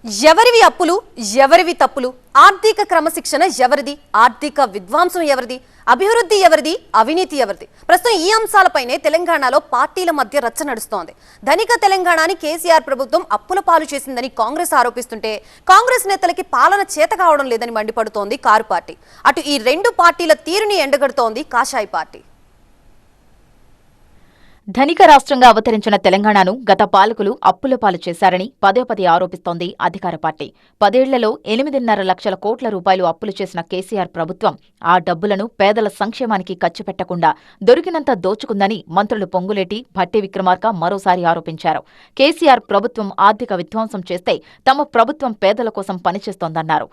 ఎవరివి అప్పులు ఎవరివి తప్పులు ఆర్థిక క్రమశిక్షణ ఎవరిది ఆర్థిక విద్వాంసం ఎవరిది అభివృద్ధి ఎవరిది అవినీతి ఎవరిది ప్రస్తుతం ఈ అంశాలపైనే తెలంగాణలో పార్టీల మధ్య రచ్చ నడుస్తోంది. ధనిక తెలంగాణని కేసీఆర్ ప్రభుత్వం అప్పుల పాలు చేసిందని కాంగ్రెస్ ఆరోపిస్తుంటే కాంగ్రెస్ నేతలకి పాలన చేత కావడం లేదని మండిపడుతోంది కారు పార్టీ. అటు ఈ రెండు పార్టీల తీరుని ఎండగడుతోంది కాషాయ పార్టీ. ధనిక రాష్ట్రంగా అవతరించిన తెలంగాణను గత పాలకులు అప్పుల పాలు చేశారని పదే పదే ఆరోపిస్తోంది అధికార పార్టీ. 10 ఏళ్లలో 8.5 లక్షల కోట్ల రూపాయలు అప్పులు చేసిన కేసీఆర్ ప్రభుత్వం ఆ డబ్బులను పేదల సంక్షేమానికి ఖర్చు పెట్టకుండా దొరికినంత దోచుకుందని మంత్రులు పొంగులేటి, భట్టి విక్రమార్క మరోసారి ఆరోపించారు. కేసీఆర్ ప్రభుత్వం ఆర్థిక విధ్వంసం చేస్తే తమ ప్రభుత్వం పేదల కోసం పనిచేస్తోందన్నారు.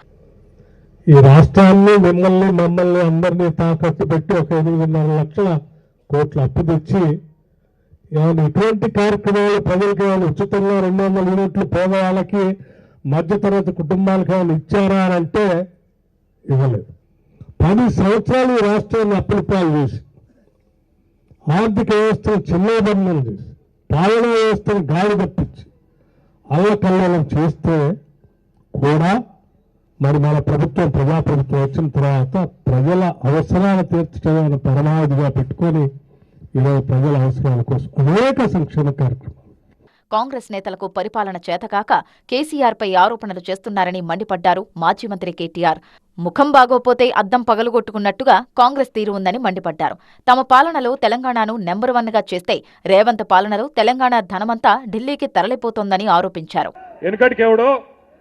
ఈ రాష్ట్రాన్ని మమ్మల్ని అందరినీ తాకట్టు పెట్టి ఒక 8.5 లక్షల కోట్ల అప్పు తెచ్చి ఇటువంటి కార్యక్రమాలు ప్రజలకు ఏమైనా ఉచితంగా 200 యూనిట్లు పేదవాళ్ళకి మధ్యతరగతి కుటుంబాలకు ఏమైనా ఇచ్చారా అని అంటే ఇవ్వలేదు. 10 సంవత్సరాలు ఈ రాష్ట్రాన్ని అప్పుల పాలు చేసి ఆర్థిక వ్యవస్థను చిన్నబంధం చేసి పాలనా వ్యవస్థను గాడి తప్పించి అల్లకల్లోలం చేస్తే కూడా మరి మన ప్రభుత్వం ప్రజాప్రభుత్వం వచ్చిన తర్వాత ప్రజల అవసరాలు తీర్చడం పరమావధిగా పెట్టుకొని ఈరోజు ప్రజల అవసరాల కోసం అనేక సంక్షేమ కార్యక్రమాలు. కాంగ్రెస్ నేతలకు పరిపాలన చేతకాక కేసీఆర్పై ఆరోపణలు చేస్తున్నారని మండిపడ్డారు మాజీ మంత్రి కేటీఆర్. ముఖం బాగోపోతే అద్దం పగలగొట్టుకున్నట్టుగా కాంగ్రెస్ తీరు ఉందని మండిపడ్డారు. తమ పాలనలో తెలంగాణను నెంబర్ 1గా చేస్తే రేవంత్ పాలనలో తెలంగాణ ధనమంతా ఢిల్లీకి తరలిపోతోందని ఆరోపించారు. వెనుకటికెవడో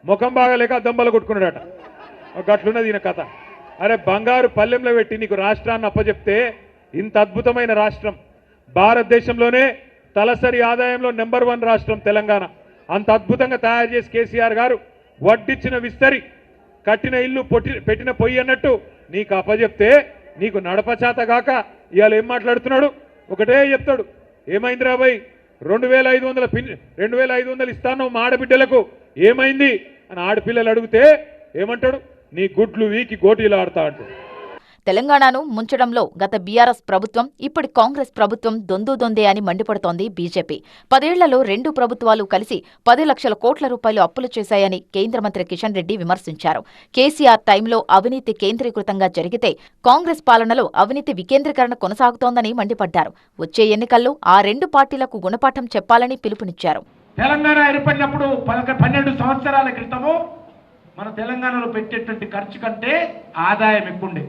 ముఖం బాగాలేక అద్దం పగలగొట్టుకున్నాడట. గట్లున్నది ఈయన కథ. అరే బంగారు పల్లెంలో పెట్టి నీకు రాష్ట్రాన్ని అప్పచెప్తే ఇంత అద్భుతమైన రాష్ట్రం, భారతదేశంలోనే తలసరి ఆదాయంలో నెంబర్ 1 రాష్ట్రం తెలంగాణ. అంత అద్భుతంగా తయారు చేసి కేసీఆర్ గారు వడ్డిచ్చిన విస్తరి, కట్టిన ఇల్లు పెట్టిన పొయ్యి అన్నట్టు నీకు అప్పచెప్తే నీకు నడపచాతగాక ఇవాళ ఏం మాట్లాడుతున్నాడు? ఒకటే చెప్తాడు, ఏమైంది రాబాయ్ 2500 ఇస్తాను మా ఆడబిడ్డలకు ఏమైంది అని ఆడపిల్లలు అడిగితే ఏమంటాడు? నీ గుడ్లు వీకి గోటీలు ఆడతా అంటూ. తెలంగాణను ముంచడంలో గత బీఆర్ఎస్ ప్రభుత్వం, ఇప్పటి కాంగ్రెస్ ప్రభుత్వం దొందే అని మండిపడుతోంది బీజేపీ. 10 ఏళ్లలో 2 ప్రభుత్వాలు కలిసి 10 లక్షల కోట్ల రూపాయలు అప్పులు చేశాయని కేంద్ర మంత్రి కిషన్ రెడ్డి విమర్శించారు. కేసీఆర్ టైంలో అవినీతి కేంద్రీకృతంగా జరిగితే కాంగ్రెస్ పాలనలో అవినీతి వికేంద్రీకరణ కొనసాగుతోందని మండిపడ్డారు. వచ్చే ఎన్నికల్లో ఆ 2 పార్టీలకు గుణపాఠం చెప్పాలని పిలుపునిచ్చారు. తెలంగాణ ఏర్పడినప్పుడు 12 సంవత్సరాల క్రితము మన తెలంగాణలో పెట్టేటువంటి ఖర్చు కంటే ఆదాయం ఎక్కువండే.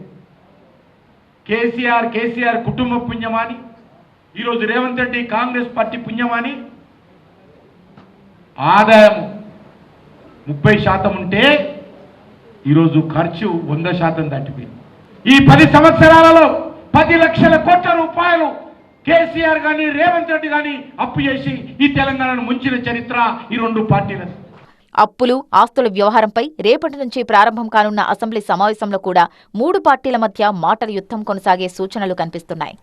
కేసీఆర్ కుటుంబ పుణ్యమాని, ఈరోజు రేవంత్ రెడ్డి కాంగ్రెస్ పార్టీ పుణ్యమాని ఆదాయం 30% ఉంటే ఈరోజు ఖర్చు 100% దాటిపోయింది. ఈ 10 సంవత్సరాలలో 10 లక్షల కోట్ల రూపాయలు కేసీఆర్ కానీ రేవంత్ రెడ్డి కానీ అప్పు చేసి ఈ తెలంగాణను ముంచిన చరిత్ర ఈ 2 పార్టీలది. అప్పులు, ఆస్తుల వ్యవహారంపై రేపటి నుంచి ప్రారంభం కానున్న అసెంబ్లీ సమావేశంలో కూడా 3 పార్టీల మధ్య మాటల యుద్ధం కొనసాగే సూచనలు కనిపిస్తున్నాయి.